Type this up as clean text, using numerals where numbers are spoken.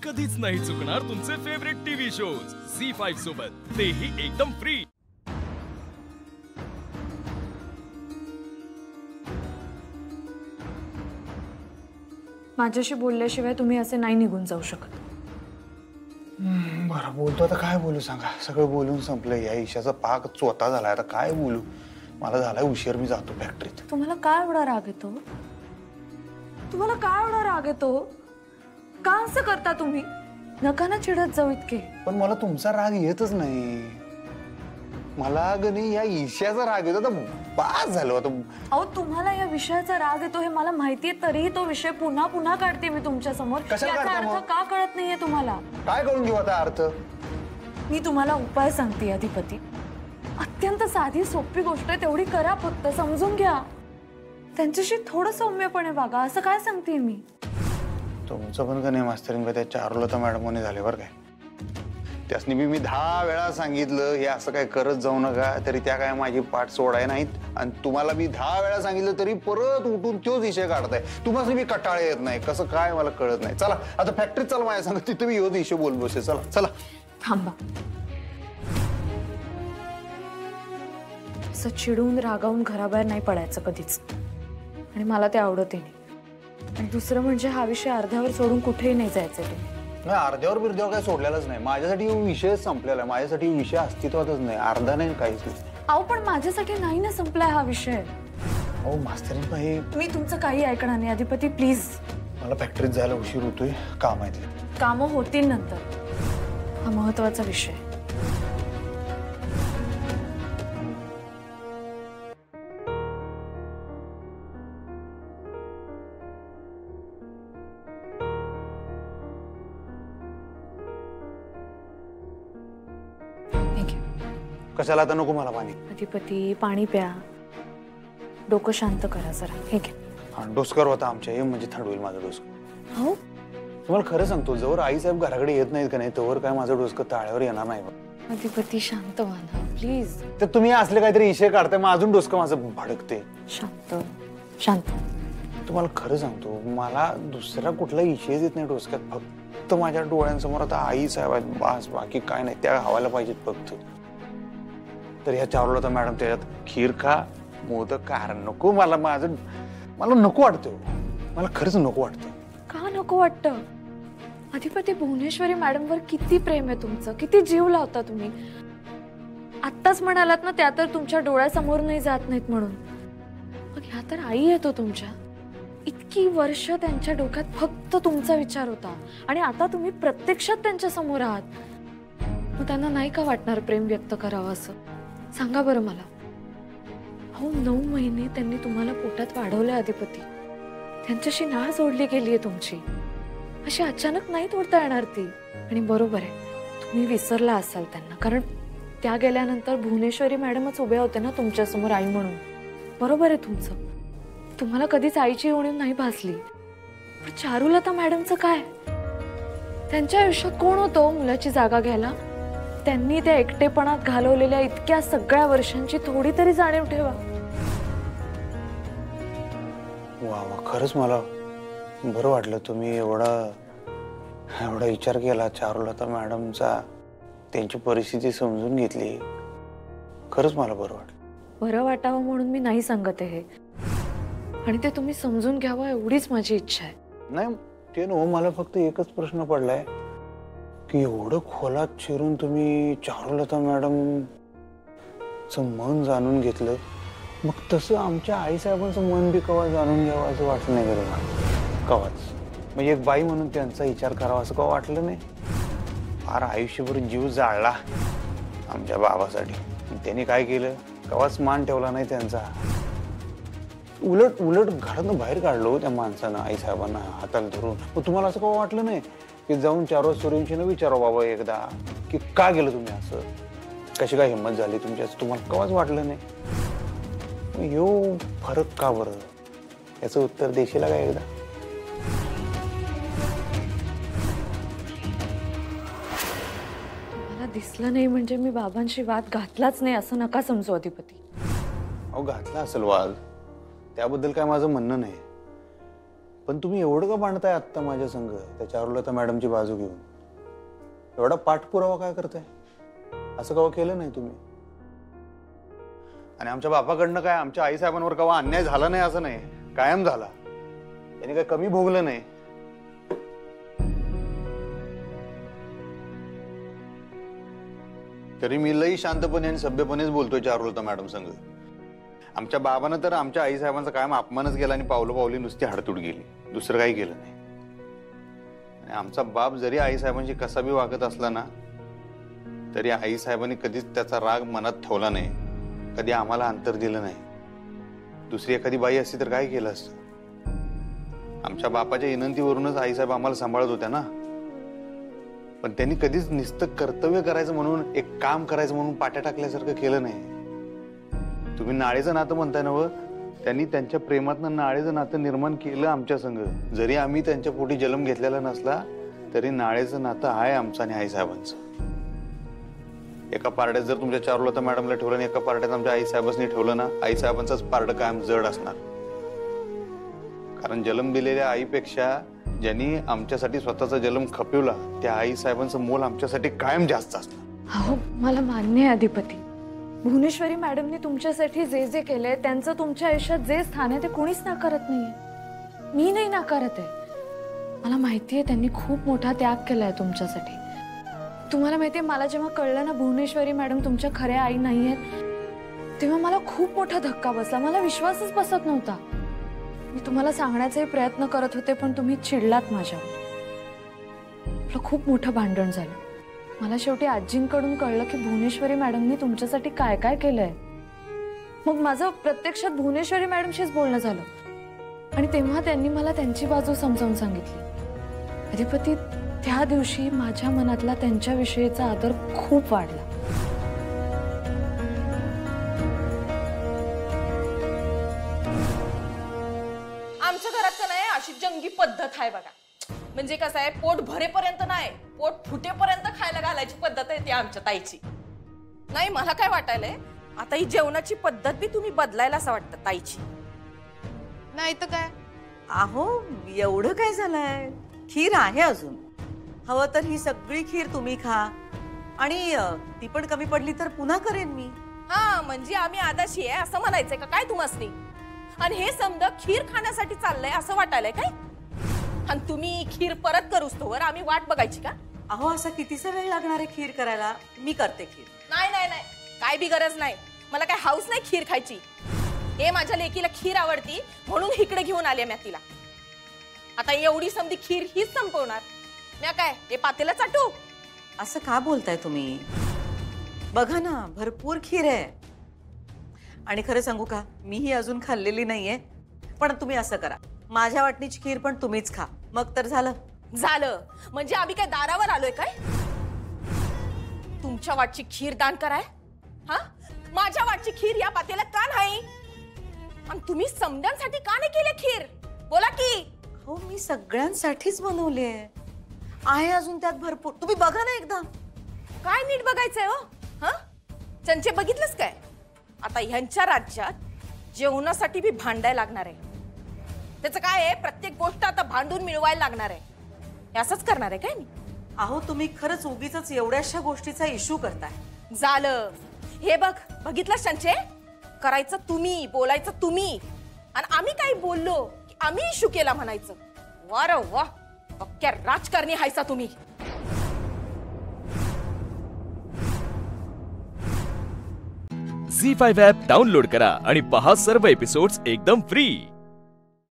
कधीच नाही चुकणार तुमचे फेवरेट टीव्ही शोज झी5 सोबत, तेही एकदम फ्री। माझ्याशी बोलल्याशिवाय तुम्ही असे नाही निघून जाऊ शकत। बरं बोलतो आता काय बोलू सांगा, सगळं बोलून संपलं। या ईशाचा पाक चोता झालाय, आता काय बोलू? मला झालाय उशीर, मी जातो फॅक्टरीत। तुम्हाला काय एवढा राग येतो? तुम्हाला काय एवढा राग येतो? का असं करता तुम्ही? नका ना चिडत जाऊ इतके। पण मला तुमचा राग येतच नाही, मला गणी या ईशाचा राग येतो। आता बास झालो आता। अहो तुम्हाला या विषयाचा राग येतो हे मला माहितीये, तरीही तो विषय पुन्हा पुन्हा काढते मी तुमच्या समोर। याचा अर्थ का कळत नाहीये तुम्हाला? काय करून घेऊ आता अर्थ? मी तुम्हाला उपाय सांगते अधिपती, अत्यंत साधी सोपी गोष्ट आहे, तेवढी करा, फक्त समजून घ्या। त्यांच्याशी थोडं सौम्यपणे वागा, असं काय सांगते मी? तुमचं पण का नाही मास्तरीन बाई, त्या चारुलता मॅडमने झाले बरं काय। त्यासनी मी 10 वेळा सांगितलं हे असं काय करत जाऊ नका, तरी त्या काय माझी पाठ सोडाय नाहीत। आणि तुम्हाला मी 10 वेळा सांगितलं तरी परत उठून तोच विषय काढताय। तुम्हाला मी कटाळे येत नाही, कसं काय मला कळत नाही। चला आता फॅक्टरीत चला माझ्या संग, तिथे मी योच विषय बोल बसे। चला चला थांबा, असं चिडून रागावून घराबाहेर नाही पडायचं कधीच, आणि मला ते आवडतही नाही। आणि दुसरं म्हणजे हा विषय अर्ध्यावर सोडून कुठेही नाही जायचं तुम्ही। नाही, अर्ध्यावर बिर्ध्यावर काय सोडलेलाच नाही। माझ्यासाठी विषय संपलेला आहे, माझ्यासाठी विषय अस्तित्वातच नाही, अर्धा नाही काहीच नाही। अहो पण माझ्यासाठी नाही ना संपलाय हा विषय। अहो मास्तरीन बाई, मी तुमचं काही ऐकणार नाही अधिपती, प्लीज। मला फॅक्टरीत जायला उशीर होतोय, काम आहेत। कामं होतील नंतर, हा महत्वाचा विषय। कशाला आता नको मला पाणी? अधिपती पाणी प्या, डोकं शांत करा जरा, हे घ्या। हा डोसकर होता आमच्या, हे म्हणजे थंड होईल माझं डोसकं। हो तुम्हाला खरं सांगतो, जवळ आई साहेब घराकडे येत नाहीत का नाही, तोवर काय माझं डोसकं ताळ्यावर येणार नाही। अधिपती शांत व्हा ना प्लीज। तर तुम्ही असले काहीतरी इशे काढताय, मग अजून डोसकं माझं भडकते। शांत शांत। तुम्हाला खरं सांगतो, मला दुसरा कुठला इशेच येत नाही डोसक्यात, फक्त माझ्या डोळ्यांसमोर आता आई साहेब आहेत, बास, बाकी काय नाही। त्या हवायला पाहिजेत फक्त। तर ह्या चारुलता मॅडम त्याच्यात खीर खा, मोदक खा, नको मला, मला नको वाटतं, मला खरंच नको वाटतं। का नको वाटतं? अधिपती भुवनेश्वरी मॅडमवर किती प्रेम आहे तुमचं, किती जीव लावता तुम्ही। आत्ताच म्हणालात ना त्या तर तुमच्या डोळ्यासमोर नाही जात नाहीत म्हणून, मग ह्या तर आई येतो तुमच्या। इतकी वर्ष त्यांच्या डोक्यात फक्त तुमचा विचार होता, आणि आता तुम्ही प्रत्यक्षात त्यांच्या समोर आहात, मग त्यांना नाही का वाटणार प्रेम व्यक्त करावं असं? सांगा बरं मला। हो 9 महिने त्यांनी तुम्हाला पोटात वाढवले अधिपती, त्यांच्याशी नाळ जोडली गेली आहे तुमची, अशी अचानक नाही तोडता येणार ती। आणि बरोबर आहे, तुम्ही विसरला असाल त्यांना, कारण त्या गेल्यानंतर भुवनेश्वरी मॅडमच उभ्या होते ना तुमच्या समोर आई म्हणून। बरोबर आहे तुमचं, तुम्हाला कधीच आईची उणीव नाही भासली। पण चारुलता मॅडमचं काय? त्यांच्या आयुष्यात कोण होतं मुलाची जागा घ्यायला? त्यांनी त्या एकटेपणात घालवलेल्या इतक्या सगळ्या वर्षांची थोडी तरी जाणीव ठेवा। वा वा, खरंच मला बरं वाटलं तुम्ही एवढा विचार केला चारुलता मॅडमचा, त्यांची परिस्थिती समजून घेतली। खरंच मला बरं वाटलं। बरं वाटावं म्हणून मी नाही सांगत आहे, आणि ते तुम्ही समजून घ्यावं एवढीच माझी इच्छा आहे। नाही ते नो, मला फक्त एकच प्रश्न पडलाय की एवढं खोलात शिरून तुम्ही चारुलता मॅडमचं मन जाणून घेतलं, मग तसं आमच्या आईसाहेबांचं मन बी कवा जाणून घ्यावं असं वाटलं नाही का तुम्हाला? कवाच म्हणजे एक बाई म्हणून त्यांचा विचार करावा असं कवा वाटलं नाही? फार आयुष्यभर जीव जाळला आमच्या बाबासाठी, त्यांनी काय केलं, कवाच मान ठेवला नाही त्यांचा। उलट उलट घरातून बाहेर काढलो त्या माणसानं, आईसाहेबांना हाताला धरून। मग तुम्हाला असं कवा वाटलं नाही की जाऊन चारुल सूर्यवंशीनं विचारा बाबा एकदा की का गेलं तुम्ही असं, कशी काय हिंमत झाली तुमची, असं तुम्हाला कवाच वाटलं नाही? यो फरक का बरं, याचं उत्तर देशील का एकदा? मला दिसलं नाही म्हणजे मी बाबांशी वाद घातलाच नाही असं नका समजू अधिपती। अहो घातला असेल वाद, त्याबद्दल काय माझं म्हणणं नाही, पण तुम्ही एवढं का भांडताय आत्ता माझ्या संग त्या चारुलता मॅडमची बाजू घेऊन? एवढा पाठपुरावा काय करताय? असं कवा केलं नाही तुम्ही? आणि आमच्या बापाकडनं काय आमच्या आई साहेबांवर कवा अन्याय झाला नाही असं नाही, कायम झाला. त्यांनी काय कमी भोगलं नाही. तरी मी लई शांतपणे आणि सभ्यपणेच बोलतोय चारुलता मॅडम संग. आमच्या बाबानं तर आमच्या आई साहेबांचा कायम अपमानच केला आणि पावलं पावली नुसती हडतूड गेली, दुसरं काही केलं नाही. आणि आमचा बाप जरी आई साहेबांशी कसा बी वागत असला ना, तरी आई साहेबांनी कधीच त्याचा राग मनात ठेवला नाही, कधी आम्हाला अंतर दिलं नाही. दुसरी एखादी बाई असती तर काय केलं असतं? आमच्या बापाच्या विनंतीवरूनच आई साहेब आम्हाला सांभाळत होत्या ना. पण त्यांनी कधीच नुसतं कर्तव्य करायचं म्हणून, एक काम करायचं म्हणून पाट्या टाकल्यासारखं केलं नाही. तुम्ही नाळेचं नातं म्हणताय ना, त्यांनी त्यांच्या प्रेमातनं नाळेचं नातं निर्माण केलं आमच्या संग. जरी आम्ही त्यांच्या पोटी जन्म घेतलेला नसला तरी नाळेचं नातं आहे आमचं आणि आई साहेबांचं. एका पारड्यात जर तुमच्या चारुलता मॅडमला ठेवलं आणि एका पारड्यात आमच्या आई साहेबांनी ठेवलं ना, आई साहेबांचाच पारड कायम जड असणार. कारण जन्म दिलेल्या आईपेक्षा ज्यांनी आमच्यासाठी स्वतःचा जन्म खपवला त्या आई साहेबांचं मोल आमच्यासाठी कायम जास्त असणार. हो, मला मान्य आहे अधिपती. भुवनेश्वरी मॅडमने तुमच्यासाठी जे जे केलंय, त्यांचं तुमच्या आयुष्यात जे स्थान आहे ते कोणीच नाकारत नाहीये. मी नाही नाकारत आहे. मला माहितीये त्यांनी खूप मोठा त्याग केलाय तुमच्यासाठी. तुम्हाला माहितीये, मला जेव्हा कळलं ना भुवनेश्वरी मॅडम तुमच्या खऱ्या आई नाहीयेत, तेव्हा मला खूप मोठा धक्का बसला. मला विश्वासच बसत नव्हता. मी तुम्हाला सांगण्याचाही प्रयत्न करत होते पण तुम्ही चिडलात माझ्यावर. आपलं खूप मोठं भांडण झालं. मला शेवटी आजींकडून कळलं की भुवनेश्वरी मॅडमनी तुमच्यासाठी काय काय केलंय. मग माझं प्रत्यक्षात भुवनेश्वरी मॅडमशीच बोलणं झालं आणि तेव्हा त्यांनी मला त्यांची बाजू समजावून सांगितली. अधिपती, त्या दिवशी माझ्या मनातला त्यांच्याविषयीचा आदर खूप वाढला. आमच्या घरात तर नाही अशी जंगी पद्धत आहे बघा. म्हणजे कसं आहे, पोट भरेपर्यंत नाही, पोट फुटेपर्यंत खायला घालायची पद्धत आहे ती आमच्या ताईची. नाही, मला काय वाटायलंय, आता ही जेवणाची पद्धत बी तुम्ही बदलायला असं वाटतं ताईची. नाही तर काय. अहो, एवढं काय झालंय, खीर आहे अजून. हवं तर ही सगळी खीर तुम्ही खा आणि ती पण कमी पडली तर पुन्हा करेन मी. हा, म्हणजे आम्ही आदाशी आहे असं म्हणायचंय का काय तुम्हासनी? आणि हे समजा खीर खाण्यासाठी चाललंय असं वाटायलंय काय? आणि तुम्ही खीर परत करूस तोवर आम्ही वाट बघायची का? अहो, असं कितीसा वेळ लागणार आहे खीर करायला? मी करते खीर. नाही नाही नाही, काय बी गरज नाही. मला काय हाऊस नाही खीर खायची. हे माझ्या लेकीला खीर आवडती म्हणून इकडे घेऊन आले मी तिला. आता एवढी समधी खीर हीच संपवणार मी काय? हे पातेला चाटू? असं का बोलताय तुम्ही? बघा ना, भरपूर खीर आहे. आणि खरं सांगू का, मी ही अजून खाल्लेली नाहीये. पण तुम्ही असं करा, माझ्या वाटणीची खीर पण तुम्हीच खा, मग तर झालं. झालं म्हणजे आम्ही काय दारावर आलोय काय? तुमच्या वाटची खीर दान कराय? हा, माझ्या वाटची खीर या पातेला का नाही? आणि तुम्ही समद्यांसाठी का नाही केले खीर? बोला की. हो, मी सगळ्यांसाठीच बनवली आहे अजून त्यात भरपूर. तुम्ही बघा ना एकदा. काय नीट बघायचंय हो? हा, चंचे बघितलंस काय? आता ह्यांच्या राज्यात जेवणासाठी भी भांडायला लागणार आहे. त्याचं काय आहे, प्रत्येक गोष्ट आता भांडून मिळवायला लागणार आहे. हे असंच करणार आहे काय मी? अहो, तुम्ही खरंच उगीच एवढ्याशा गोष्टीचा इश्यू करताय. झालं हे बघ, बघितलं संचे? करायचं तुम्ही, बोलायचं तुम्ही, आणि आम्ही काही बोललो की आम्ही इश्यू केला म्हणायचं. वा रे वा, पक्क्या राजकारणी हायसा तुम्ही. झी5 ॲप डाउनलोड करा आणि पहा सर्व एपिसोड्स एकदम फ्री.